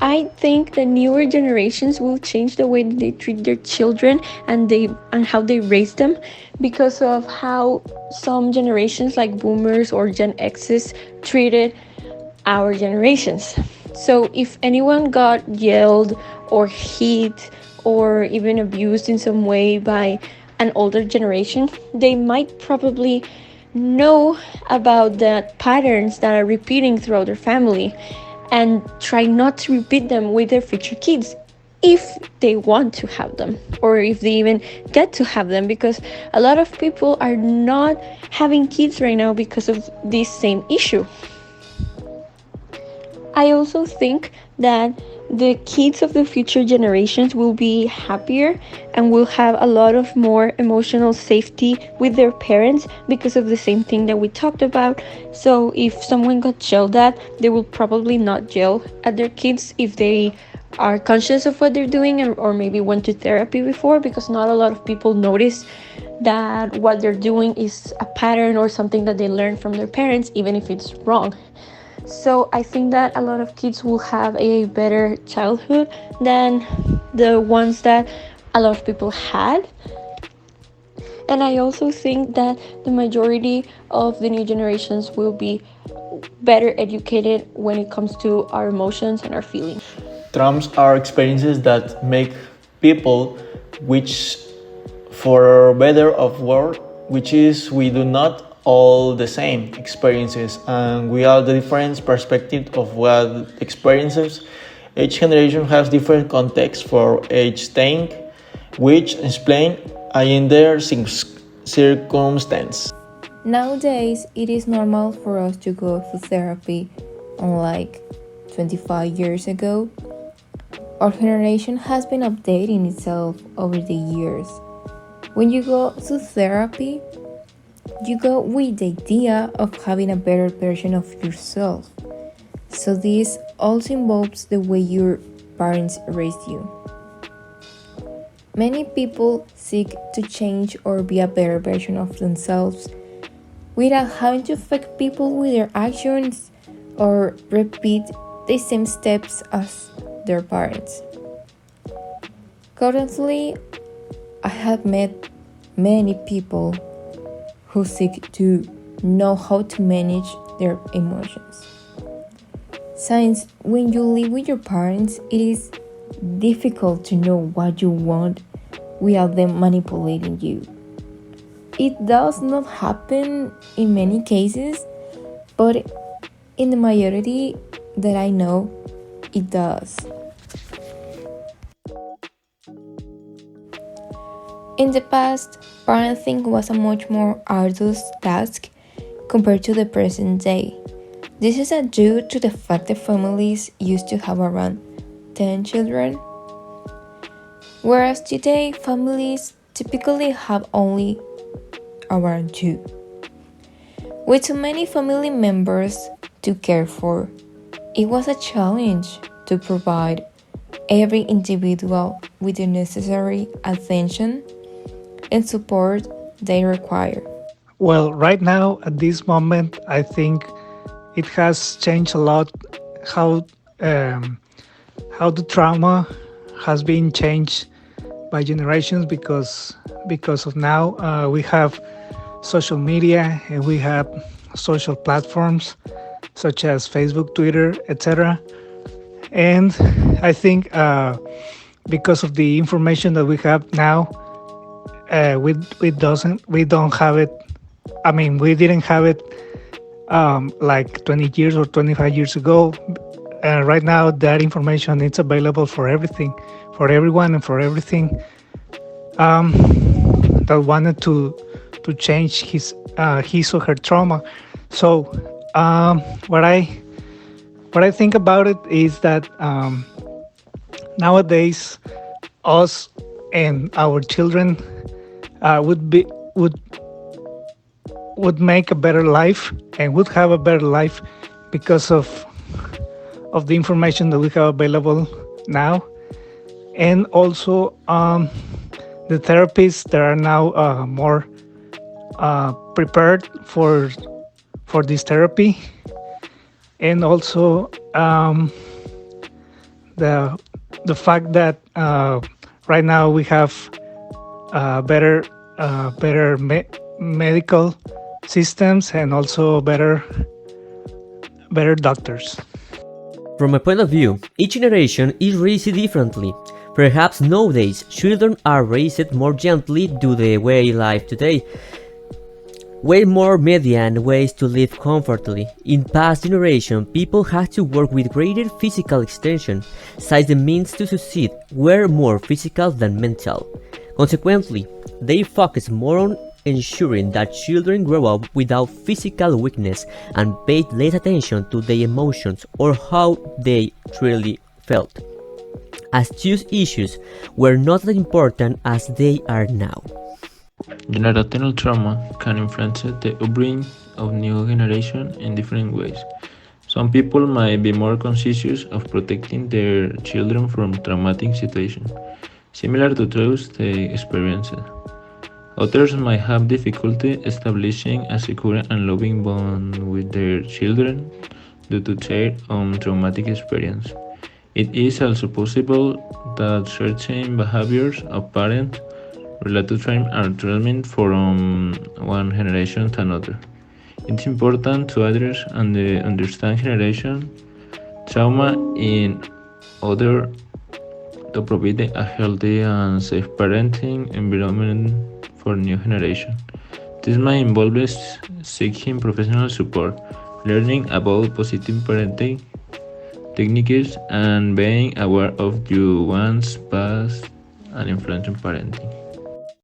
I think the newer generations will change the way that they treat their children and how they raise them because of how some generations like boomers or Gen X's treated our generations. So if anyone got yelled or hit or even abused in some way by an older generation, they might probably know about the patterns that are repeating throughout their family and try not to repeat them with their future kids if they want to have them or if they even get to have them, because a lot of people are not having kids right now because of this same issue. I also think that the kids of the future generations will be happier and will have a lot of more emotional safety with their parents because of the same thing that we talked about. So if someone got yelled at, they will probably not yell at their kids if they are conscious of what they're doing, or maybe went to therapy before, because not a lot of people notice that what they're doing is a pattern or something that they learned from their parents, even if it's wrong. So I think that a lot of kids will have a better childhood than the ones that a lot of people had. And I also think that the majority of the new generations will be better educated when it comes to our emotions and our feelings. Traumas are experiences that make people, which for better of worse, which is we do not all the same experiences and we have the different perspective of what experiences. Each generation has different contexts for each thing, which explain in their circumstance. Nowadays, it is normal for us to go to therapy, unlike 25 years ago. Our generation has been updating itself over the years. When you go to therapy, you go with the idea of having a better version of yourself. So this also involves the way your parents raised you. Many people seek to change or be a better version of themselves without having to affect people with their actions or repeat the same steps as their parents. Currently, I have met many people who seek to know how to manage their emotions. Since when you live with your parents, it is difficult to know what you want without them manipulating you. It does not happen in many cases, but in the majority that I know, it does. In the past, parenting was a much more arduous task compared to the present day. This is due to the fact that families used to have around 10 children, whereas today families typically have only around 2. With too many family members to care for, it was a challenge to provide every individual with the necessary attention and support they require. Well, right now, at this moment, I think it has changed a lot how how the trauma has been changed by generations because of now we have social media and we have social platforms such as Facebook, Twitter, etc. And I think because of the information that we have now, we don't have it. I mean, we didn't have it like 20 years or 25 years ago. Right now, that information is available for everything, for everyone, and for everything that wanted to change his or her trauma. So what I think about it is that nowadays us and our children would be would make a better life and would have a better life because of the information that we have available now, and also the therapists that are now more prepared for this therapy, and also the the fact that right now we have better medical systems and also better doctors. From my point of view, each generation is raised differently. Perhaps nowadays children are raised more gently due to the way life today. Way more media and ways to live comfortably. In past generation, people had to work with greater physical extension, since the means to succeed were more physical than mental. Consequently, they focused more on ensuring that children grow up without physical weakness and paid less attention to their emotions or how they truly felt, as these issues were not as important as they are now. Generational trauma can influence the upbringing of new generation in different ways. Some people might be more conscious of protecting their children from traumatic situations, similar to those they experienced. Others might have difficulty establishing a secure and loving bond with their children due to their own traumatic experience. It is also possible that certain behaviors of parents relate to trauma are transmitted from one generation to another. It's important to address and understand generation trauma in order to provide a healthy and safe parenting environment for new generation. This might involve seeking professional support, learning about positive parenting techniques, and being aware of your one's past and influence in parenting.